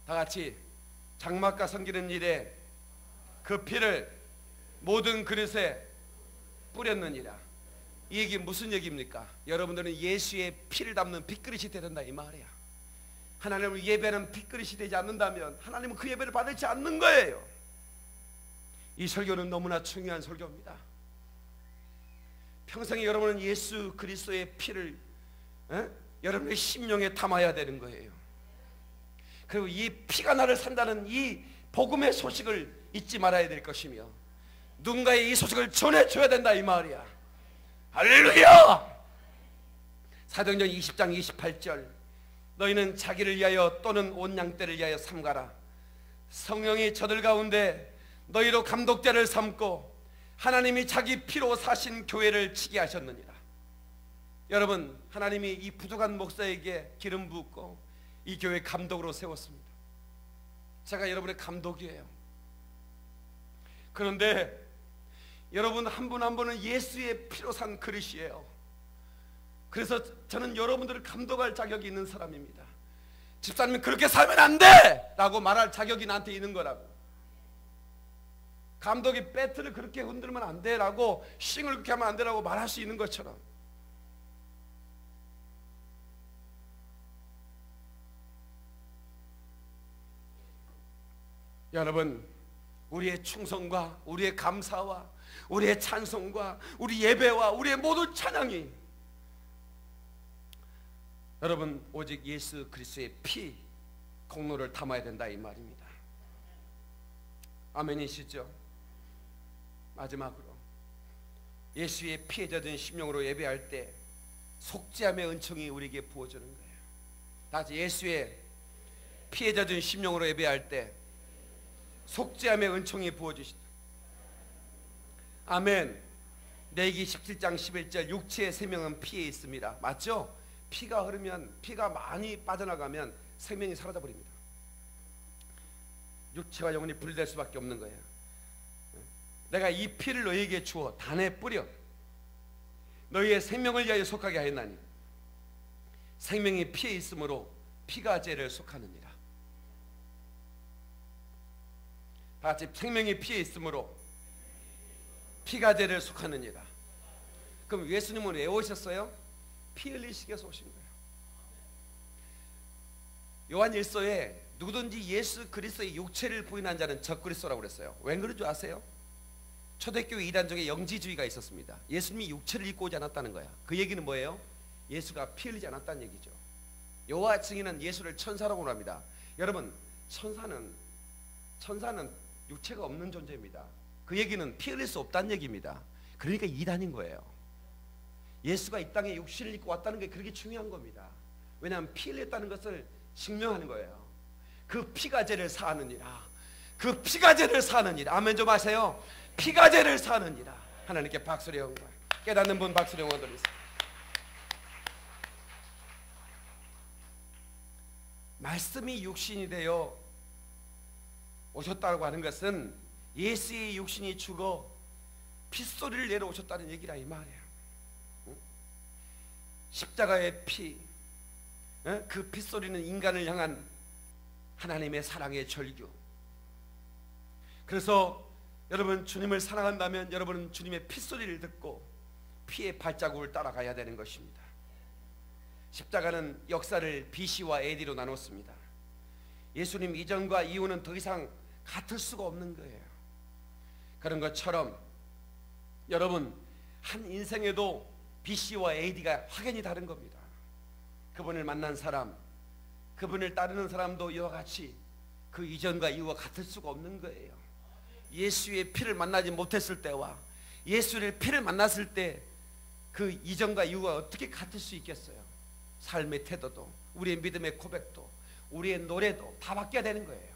다 같이 장막과 섬기는 일에 그 피를 모든 그릇에 뿌렸느니라. 이 얘기 무슨 얘기입니까? 여러분들은 예수의 피를 담는 핏그릇이 되야 된다 이 말이야. 하나님을 예배하는 핏그릇이 되지 않는다면 하나님은 그 예배를 받지 않는 거예요. 이 설교는 너무나 중요한 설교입니다. 평생에 여러분은 예수 그리스도의 피를 여러분의 심령에 담아야 되는 거예요. 그리고 이 피가 나를 산다는 이 복음의 소식을 잊지 말아야 될 것이며 누군가의 이 소식을 전해줘야 된다 이 말이야. 할렐루야. 사도행전 20장 28절 너희는 자기를 위하여 또는 온 양떼를 위하여 삼가라. 성령이 저들 가운데 너희로 감독자를 삼고 하나님이 자기 피로 사신 교회를 치게 하셨느니라. 여러분, 하나님이 이 부족한 목사에게 기름 붓고 이 교회 감독으로 세웠습니다. 제가 여러분의 감독이에요. 그런데 여러분 한 분 한 분은 예수의 피로 산 그릇이에요. 그래서 저는 여러분들을 감독할 자격이 있는 사람입니다. 집사님이 그렇게 살면 안 돼! 라고 말할 자격이 나한테 있는 거라고. 감독이 배트를 그렇게 흔들면 안 돼 라고, 싱을 그렇게 하면 안 돼 라고 말할 수 있는 것처럼 여러분, 우리의 충성과 우리의 감사와 우리의 찬송과 우리 예배와 우리의 모든 찬양이 여러분 오직 예수 그리스도의 피 공로를 담아야 된다 이 말입니다. 아멘이시죠? 마지막으로 예수의 피에 젖은 심령으로 예배할 때 속죄함의 은총이 우리에게 부어주는 거예요. 다시 예수의 피에 젖은 심령으로 예배할 때 속죄함의 은총이 부어주시다. 아멘. 레위기 17장 11절 육체의 생명은 피에 있습니다. 맞죠? 피가 흐르면, 피가 많이 빠져나가면 생명이 사라져 버립니다. 육체와 영혼이 분리될 수밖에 없는 거예요. 내가 이 피를 너희에게 주어 단에 뿌려 너희의 생명을 위하여 속하게 하였나니 생명이 피에 있으므로 피가 죄를 속하느니라. 다같이 생명이 피에 있으므로 피가 죄를 속하느니라. 그럼 예수님은 왜 오셨어요? 피 흘리시기 위해서 오신 거예요. 요한 1서에 누구든지 예수 그리스도의 육체를 부인한 자는 적그리스도라고 그랬어요. 왜 그런 줄 아세요? 초대교회 이단 중에 영지주의가 있었습니다. 예수님이 육체를 입고 오지 않았다는 거야. 그 얘기는 뭐예요? 예수가 피 흘리지 않았다는 얘기죠. 여호와 증인은 예수를 천사라고 합니다. 여러분, 천사는 육체가 없는 존재입니다. 그 얘기는 피 흘릴 수 없다는 얘기입니다. 그러니까 이단인 거예요. 예수가 이 땅에 육신을 입고 왔다는 게 그렇게 중요한 겁니다. 왜냐하면 피 흘렸다는 것을 증명하는 거예요. 그 피가 죄를 사하느니라. 그 피가 죄를 사하느니라. 아멘 좀 하세요. 피가 죄를 사하느니라. 하나님께 박수를 영광. 깨닫는 분 박수를 영광 드리세요. 말씀이 육신이 되어 오셨다고 하는 것은 예수의 육신이 죽어 핏소리를 내러 오셨다는 얘기라 이 말이에요. 십자가의 피, 그 핏소리는 인간을 향한 하나님의 사랑의 절규. 그래서 여러분 주님을 사랑한다면 여러분은 주님의 핏소리를 듣고 피의 발자국을 따라가야 되는 것입니다. 십자가는 역사를 BC와 AD로 나눴습니다. 예수님 이전과 이후는 더 이상 같을 수가 없는 거예요. 그런 것처럼 여러분 한 인생에도 BC와 AD가 확연히 다른 겁니다. 그분을 만난 사람, 그분을 따르는 사람도 이와 같이 그 이전과 이후와 같을 수가 없는 거예요. 예수의 피를 만나지 못했을 때와 예수의 피를 만났을 때 그 이전과 이후가 어떻게 같을 수 있겠어요? 삶의 태도도, 우리의 믿음의 고백도, 우리의 노래도 다 바뀌어야 되는 거예요.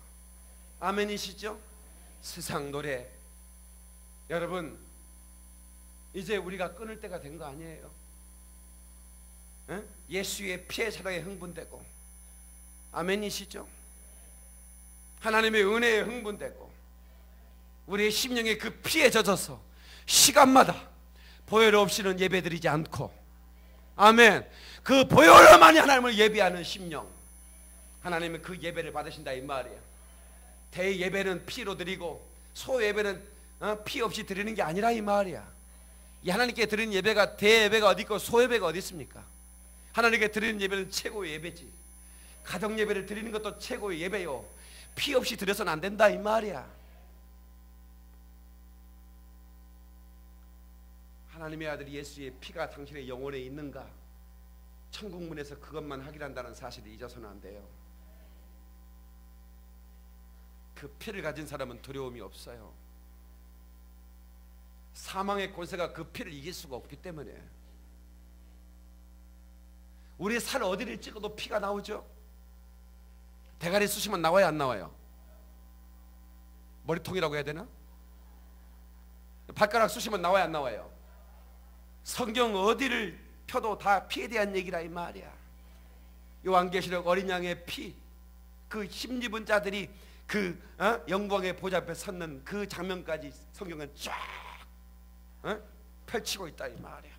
아멘이시죠? 세상 노래, 여러분 이제 우리가 끊을 때가 된 거 아니에요? 에? 예수의 피의 사랑에 흥분되고, 아멘이시죠? 하나님의 은혜에 흥분되고, 우리의 심령이 그 피에 젖어서 시간마다 보혈 없이는 예배드리지 않고, 아멘, 그 보혈로만이 하나님을 예배하는 심령, 하나님은 그 예배를 받으신다 이 말이에요. 대예배는 피로 드리고 소예배는 피 없이 드리는 게 아니라 이 말이야. 이 하나님께 드리는 예배가 대예배가 어디 있고 소예배가 어디 있습니까? 하나님께 드리는 예배는 최고의 예배지. 가정 예배를 드리는 것도 최고의 예배요. 피 없이 드려서는 안 된다 이 말이야. 하나님의 아들 예수의 피가 당신의 영혼에 있는가? 천국문에서 그것만 확인한다는 사실을 잊어서는 안 돼요. 그 피를 가진 사람은 두려움이 없어요. 사망의 권세가 그 피를 이길 수가 없기 때문에. 우리 살 어디를 찍어도 피가 나오죠. 대가리 쑤시면 나와요 안 나와요? 머리통이라고 해야 되나? 발가락 쑤시면 나와요 안 나와요? 성경 어디를 펴도 다 피에 대한 얘기라 이 말이야. 요한계시록 어린 양의 피, 그 힘입은 자들이 그 영광의 보좌 앞에 섰는 그 장면까지 성경은 쫙 펼치고 있다 이 말이야.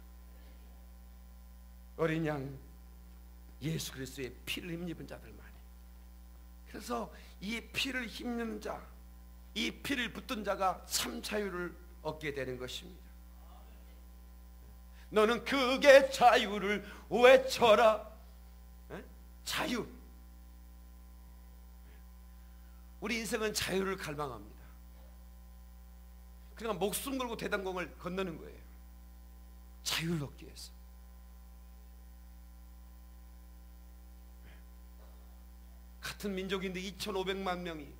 어린 양 예수 그리스도의 피를 힘입은 자들만이. 그래서 이 피를 힘입는 자, 이 피를 붙든 자가 참 자유를 얻게 되는 것입니다. 너는 크게 자유를 외쳐라. 자유. 우리 인생은 자유를 갈망합니다. 그러니까 목숨 걸고 대단공을 건너는 거예요. 자유를 얻기 위해서. 같은 민족인데 2,500만 명이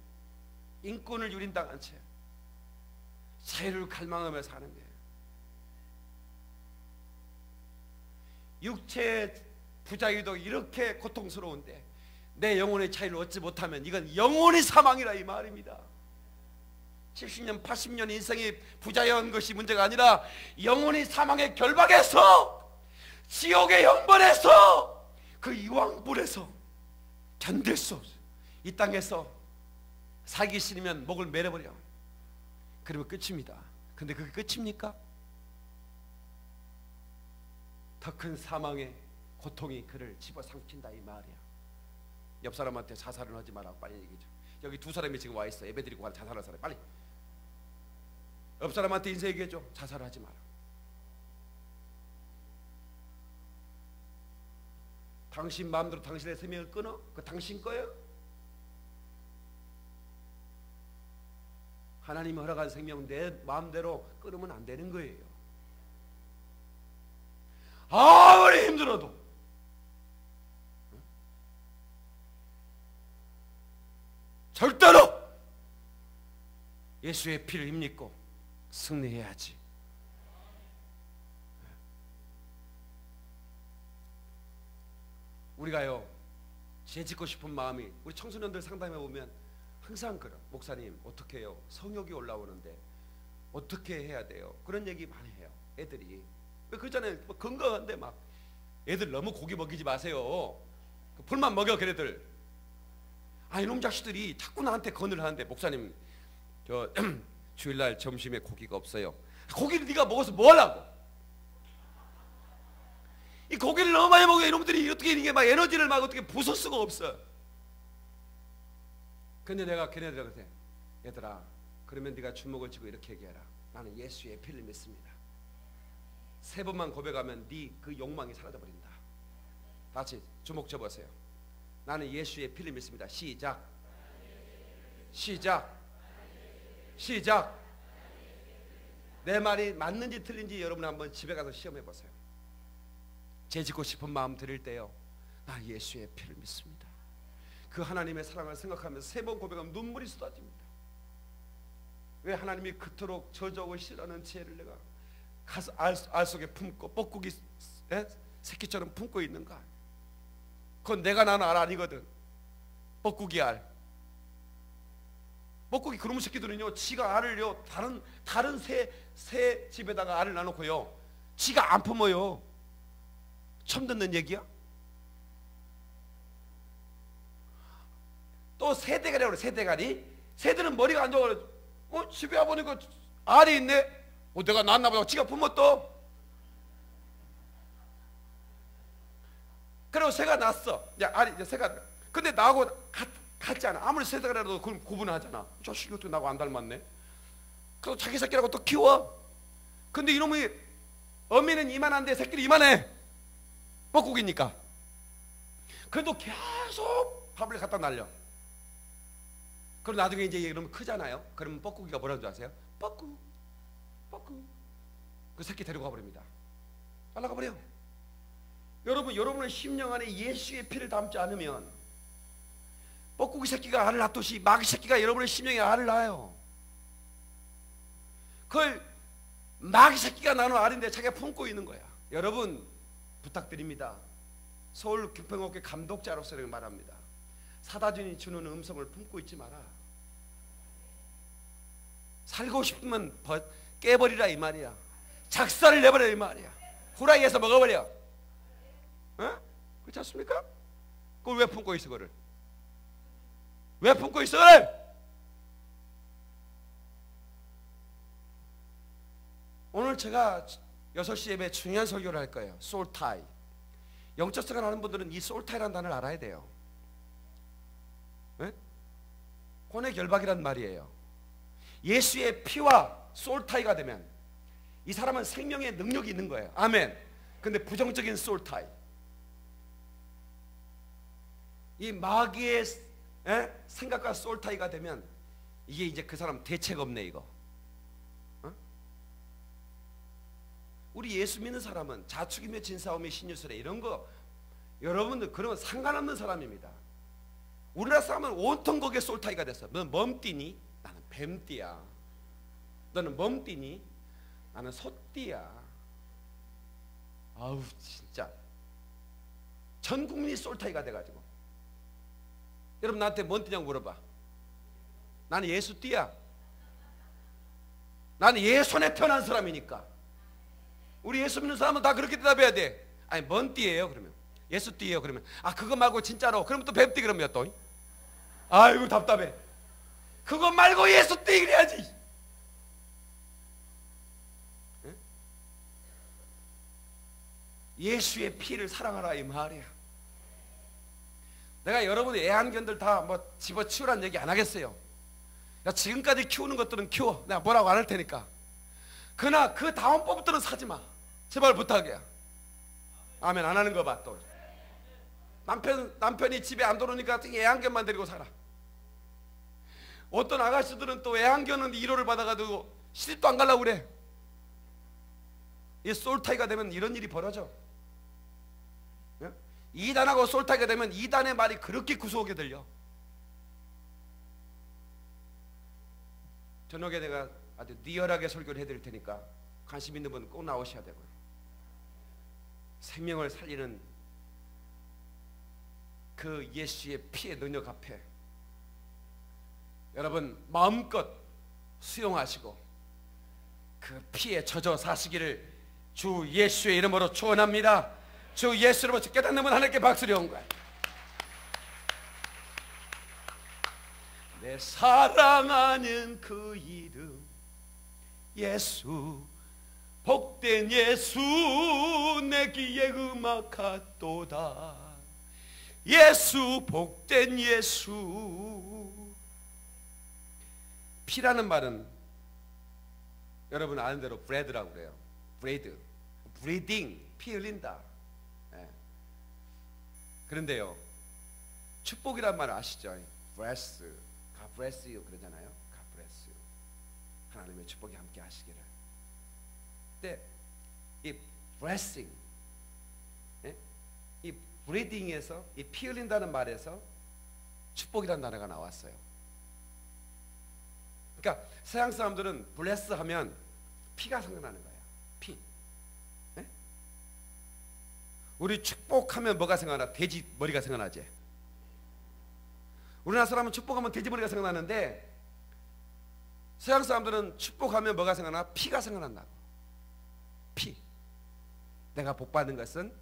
인권을 유린당한 채 자유를 갈망하며 사는 거예요. 육체의 부자유도 이렇게 고통스러운데 내 영혼의 자유를 얻지 못하면 이건 영혼의 사망이라 이 말입니다. 70년 80년 인생이 부자여한 것이 문제가 아니라 영혼의 사망의 결박에서, 지옥의 형벌에서, 그 이왕불에서 견딜 수 없어요. 이 땅에서 살기 싫으면 목을 매려버려. 그러면 끝입니다. 근데 그게 끝입니까? 더 큰 사망의 고통이 그를 집어삼킨다 이 말이야. 옆 사람한테 자살은 하지 마라 빨리 얘기해 줘. 여기 두 사람이 지금 와 있어. 예배드리고 가는 자살할 사람 빨리. 옆 사람한테 인사 얘기해 줘. 자살하지 마라. 당신 마음대로 당신의 생명을 끊어? 그 당신 거예요? 하나님이 허락한 생명 내 마음대로 끊으면 안 되는 거예요. 아무리 힘들어도 절대로 예수의 피를 힘입고 승리해야지. 우리가요 죄짓고 싶은 마음이, 우리 청소년들 상담해 보면 항상 그래. 목사님 어떻게 해요? 성욕이 올라오는데 어떻게 해야 돼요? 그런 얘기 많이 해요 애들이. 왜 그러잖아요. 뭐 건강한데 막 애들 너무 고기 먹이지 마세요. 풀만 먹여 걔네들. 아 이놈 자식들이 자꾸 나한테 건을 하는데 목사님 저 주일날 점심에 고기가 없어요. 고기를 네가 먹어서 뭐 하려고? 이 고기를 너무 많이 먹어 이놈들이 어떻게 이게 막 에너지를 막 어떻게 부숴 수가 없어. 근데 내가 걔네들한테 얘들아 그러면 네가 주먹을 쥐고 이렇게 얘기해라. 나는 예수의 피를 믿습니다. 3번만 고백하면 네 그 욕망이 사라져버린다. 다시 주먹 쥐어보세요. 나는 예수의 피를 믿습니다. 시작. 시작. 시작. 내 말이 맞는지 틀린지 여러분 한번 집에 가서 시험해 보세요. 죄짓고 싶은 마음 드릴 때요 나 예수의 피를 믿습니다. 그 하나님의 사랑을 생각하면서 3번 고백하면 눈물이 쏟아집니다. 왜 하나님이 그토록 저주하고 싫어하는 죄를 내가 가서 알 속에 품고 뻐꾸기 새끼처럼 품고 있는가? 그건 내가 나는 알 아니거든. 뻐꾸기 알. 뻐꾸기 그놈의 새끼들은요, 지가 알을요 다른 새 집에다가 알을 놔놓고요, 지가 안 품어요. 처음 듣는 얘기야? 또 새대가리라고 그래. 새대가리. 새들은 머리가 안 좋아. 집에 와보니까 알이 있네. 내가 낳았나 보다. 지가 품었어. 그리고 새가 낳았어. 이제 새가. 근데 나하고 같지 않아. 아무리 새대가리라도 그걸 구분하잖아. 자식 이것도 나하고 안 닮았네. 그리고 자기 새끼라고 또 키워. 근데 이놈이, 어미는 이만한데 새끼는 이만해. 뻐꾸기니까. 그래도 계속 밥을 갖다 날려. 그럼 나중에 이제 이러면 크잖아요. 그러면 뻐꾸기가 뭐라는 줄 아세요? 뻐꾸. 그 새끼 데리고 가버립니다. 날라가 버려. 여러분의 심령 안에 예수의 피를 담지 않으면 뻐꾸기 새끼가 알을 낳듯이 마귀 새끼가 여러분의 심령에 알을 낳아요. 그걸 마귀 새끼가 낳은 알인데 자기가 품고 있는 거야. 여러분 부탁드립니다. 서울 규평업계 감독자로서 말합니다. 사다준이 주는 음성을 품고 있지 마라. 살고 싶으면 깨버리라 이 말이야. 작살을 내버려 이 말이야. 후라이에서 먹어버려. 어? 그렇지 않습니까? 그걸 왜 품고 있어? 그를 왜 품고 있어? 그를 오늘 제가 6시 예배에 중요한 설교를 할 거예요. 솔타이. 영적 생활 하는 분들은 이 솔타이라는 단어를 알아야 돼요. 네? 혼의 결박이란 말이에요. 예수의 피와 솔타이가 되면 이 사람은 생명의 능력이 있는 거예요. 아멘. 근데 부정적인 솔타이, 이 마귀의 생각과 솔타이가 되면 이게 이제 그 사람 대책 없네 이거. 어? 우리 예수 믿는 사람은 자축이며 진사오며 신유술에 이런 거 여러분들 그러면 상관없는 사람입니다. 우리나라 사람은 온통 거기에 솔타이가 됐어. 너는 멈띠니? 나는 뱀띠야. 너는 멈띠니? 나는 소띠야. 아우 진짜 전 국민이 솔타이가 돼가지고. 여러분 나한테 뭔 띠냐고 물어봐. 나는 예수띠야. 나는 예손에 태어난 사람이니까. 우리 예수 믿는 사람은 다 그렇게 대답해야 돼. 아니 뭔 띠예요? 그러면 예수띠예요. 그러면 그거 말고 진짜로. 그러면 또 뱀띠. 그러면 또 아이고 답답해. 그거 말고 예수띠 그래야지. 응? 예수의 피를 사랑하라 이 말이야. 내가 여러분의 애완견들 다 뭐 집어치우라는 얘기 안 하겠어요. 야, 지금까지 키우는 것들은 키워. 내가 뭐라고 안 할 테니까. 그러나 그 다음 번부터는 사지 마. 제발 부탁이야. 아멘. 안 하는 거 봐 또. 남편이 집에 안 들어오니까 애완견만 데리고 살아. 어떤 아가씨들은 또 애완견은 1호를 받아가지고 시집도 안 가려고 그래. 이 솔타이가 되면 이런 일이 벌어져. 2단하고 솔타이가 되면 2단의 말이 그렇게 구수하게 들려. 저녁에 내가 아주 리얼하게 설교를 해드릴 테니까 관심 있는 분은 꼭 나오셔야 되고요. 생명을 살리는 그 예수의 피의 능력 앞에 여러분 마음껏 수용하시고 그 피에 젖어 사시기를 주 예수의 이름으로 축원합니다. 주 예수 이름으로 깨닫는 분 하나님께 박수를 온 거야. 내 사랑하는 그 이름 예수, 복된 예수, 내 귀에 음악하도다. 예수, 복된 예수. 피라는 말은 여러분 아는 대로 브레드라고 그래요. 브레드, 브리딩, 피 흘린다. 예. 그런데요, 축복이란 말 아시죠? bless, God bless you 그러잖아요. God bless you. 하나님의 축복이 함께 하시기를. 근데 이 blessing, 예? 이 breathing에서 이 피 흘린다는 말에서 축복이라는 단어가 나왔어요. 그러니까 서양 사람들은 bless 하면 피가 생각나는 거예요. 피. 예? 우리 축복하면 뭐가 생각나? 돼지 머리가 생각나지. 우리나라 사람은 축복하면 돼지 머리가 생각나는데 서양 사람들은 축복하면 뭐가 생각나? 피가 생각난다고. 피. 내가 복받는 것은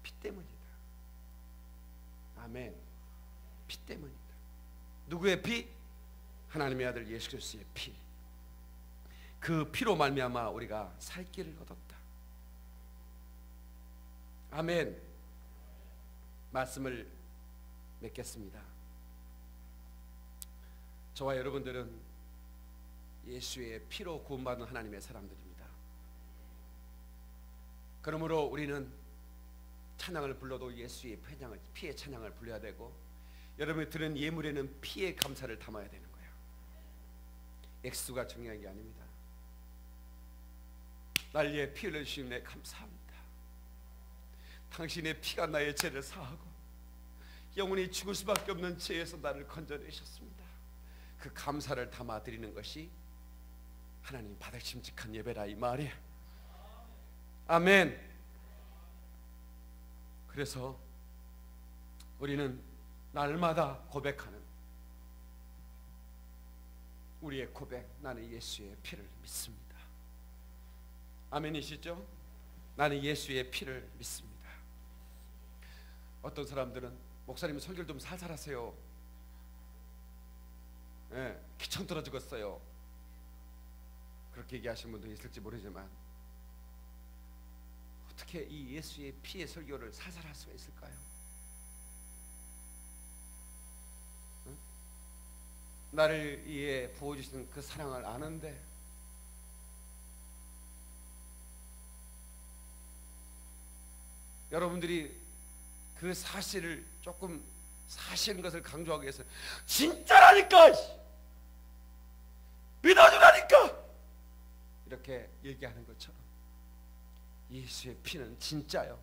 피 때문이다. 아멘. 피 때문이다. 누구의 피? 하나님의 아들 예수 그리스도의 피. 그 피로 말미암아 우리가 살 길을 얻었다. 아멘. 말씀을 맺겠습니다. 저와 여러분들은 예수의 피로 구원받은 하나님의 사람들입니다. 그러므로 우리는 찬양을 불러도 예수의 피의 찬양을 불러야 되고, 여러분이 드린 예물에는 피의 감사를 담아야 되는 거예요. 액수가 중요한 게 아닙니다. 날 위해 피 흘려주신 내 감사합니다. 당신의 피가 나의 죄를 사하고 영원히 죽을 수밖에 없는 죄에서 나를 건져내셨습니다. 그 감사를 담아 드리는 것이 하나님 받으심직한 예배라 이 말이에요. 아멘. 그래서 우리는 날마다 고백하는 우리의 고백, 나는 예수의 피를 믿습니다. 아멘이시죠? 나는 예수의 피를 믿습니다. 어떤 사람들은 목사님 설교를 좀 살살 하세요. 예, 기청 떨어 죽었어요. 그렇게 얘기하시는 분도 있을지 모르지만 어떻게 이 예수의 피의 설교를 살살 할 수가 있을까요? 응? 나를 위해 부어주신 그 사랑을 아는데 여러분들이 그 사실을 조금 사실인 것을 강조하기 위해서 진짜라니까! 믿어주라니까! 이렇게 얘기하는 것처럼 예수의 피는 진짜요.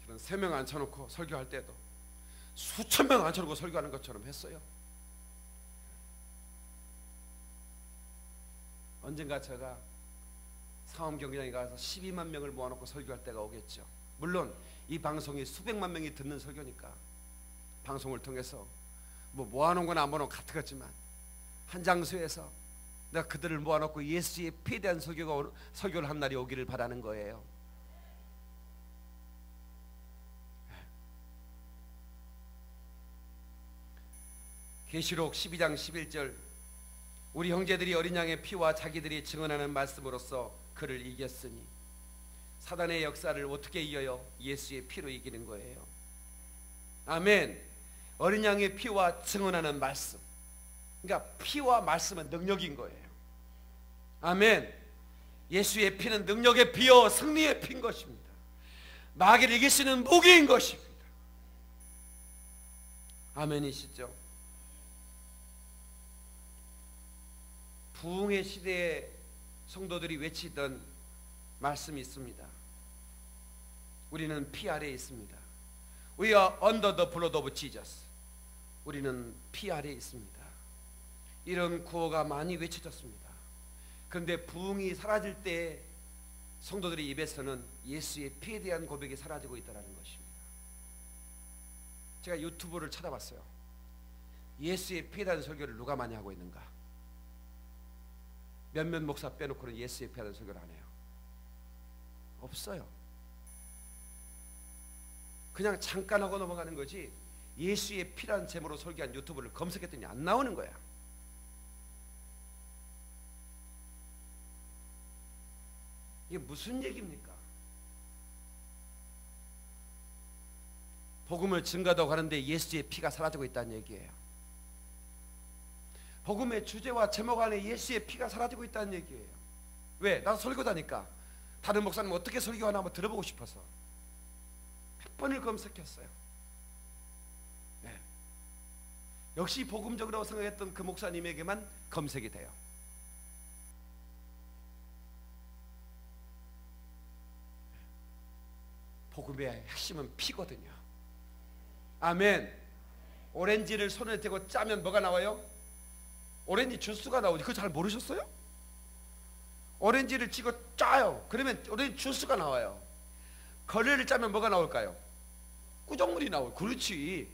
저는 3명 앉혀놓고 설교할 때도 수천 명 앉혀놓고 설교하는 것처럼 했어요. 언젠가 제가 상암 경기장에 가서 12만 명을 모아놓고 설교할 때가 오겠죠. 물론 이 방송이 수백만 명이 듣는 설교니까 방송을 통해서 뭐 모아놓은 건 안 모아놓은 건 같겠지만 한 장소에서 내가 그들을 모아놓고 예수의 피에 대한 설교를 한 날이 오기를 바라는 거예요. 계시록 12장 11절, 우리 형제들이 어린 양의 피와 자기들이 증언하는 말씀으로써 그를 이겼으니, 사단의 역사를 어떻게 이겨요? 예수의 피로 이기는 거예요. 아멘. 어린 양의 피와 증언하는 말씀, 그러니까 피와 말씀은 능력인 거예요. 아멘. 예수의 피는 능력의 피요 승리의 피인 것입니다. 마귀를 이길 수 있는 무기인 것입니다. 아멘이시죠? 부흥의 시대에 성도들이 외치던 말씀이 있습니다. 우리는 피 아래에 있습니다. We are under the blood of Jesus. 우리는 피 아래에 있습니다. 이런 구호가 많이 외쳐졌습니다. 그런데 부흥이 사라질 때 성도들의 입에서는 예수의 피에 대한 고백이 사라지고 있다는 것입니다. 제가 유튜브를 찾아봤어요. 예수의 피에 대한 설교를 누가 많이 하고 있는가? 몇몇 목사 빼놓고는 예수의 피에 대한 설교를 안 해요. 없어요. 그냥 잠깐 하고 넘어가는 거지, 예수의 피라는 제목으로 설교한 유튜브를 검색했더니 안 나오는 거야. 이게 무슨 얘기입니까? 복음을 증거하고 하는데 예수의 피가 사라지고 있다는 얘기예요. 복음의 주제와 제목 안에 예수의 피가 사라지고 있다는 얘기예요. 왜? 나도 설교다니까 다른 목사님 어떻게 설교하나 한번 들어보고 싶어서 몇 번을 검색했어요. 네. 역시 복음적이라고 생각했던 그 목사님에게만 검색이 돼요. 복음의 핵심은 피거든요. 아멘. 오렌지를 손에 대고 짜면 뭐가 나와요? 오렌지 주스가 나오지. 그거 잘 모르셨어요? 오렌지를 찍어 짜요. 그러면 오렌지 주스가 나와요. 걸레를 짜면 뭐가 나올까요? 꾸정물이 나와요. 그렇지.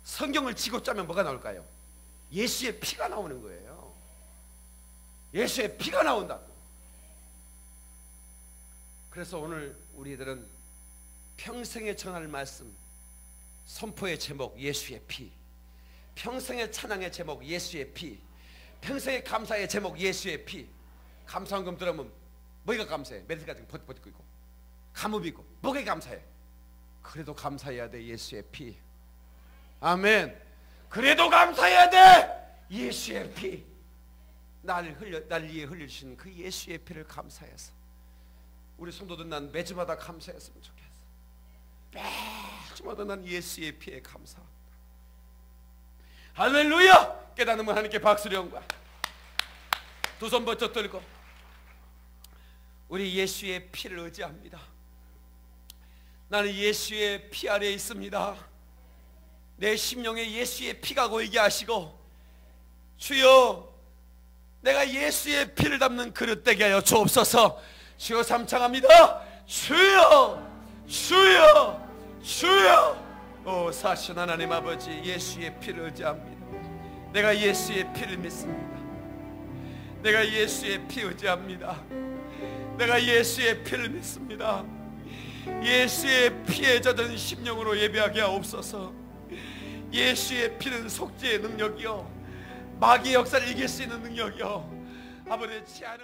성경을 치고 짜면 뭐가 나올까요? 예수의 피가 나오는 거예요. 예수의 피가 나온다고. 그래서 오늘 우리들은 평생에 전할 말씀, 선포의 제목 예수의 피, 평생의 찬양의 제목 예수의 피, 평생의 감사의 제목 예수의 피. 감사원금 들으면 뭐가 감사해? 메리트까지 버티고 있고 감옥이 있고 뭐가 감사해? 그래도 감사해야 돼. 예수의 피. 아멘. 그래도 감사해야 돼. 예수의 피. 날 위해 흘려주신 그 예수의 피를 감사해서 우리 성도들 난 매주마다 감사했으면 좋겠어. 매주마다 난 예수의 피에 감사합니다. 할렐루야. 깨닫는 하나님께 박수를 영광. 두 손 번쩍 들고 우리 예수의 피를 의지합니다. 나는 예수의 피 아래에 있습니다. 내 심령에 예수의 피가 고이게 하시고 주여 내가 예수의 피를 담는 그릇 되게 하여 주옵소서. 주여 삼창합니다. 주여 주여 주여. 오 사신 하나님 아버지, 예수의 피를 의지합니다. 내가 예수의 피를 믿습니다. 내가 예수의 피 의지합니다. 내가 예수의 피를 믿습니다. 예수의 피에 젖은 심령으로 예배하게 하옵소서. 예수의 피는 속죄의 능력이요 마귀의 역사를 이길 수 있는 능력이요 아버지의 치안을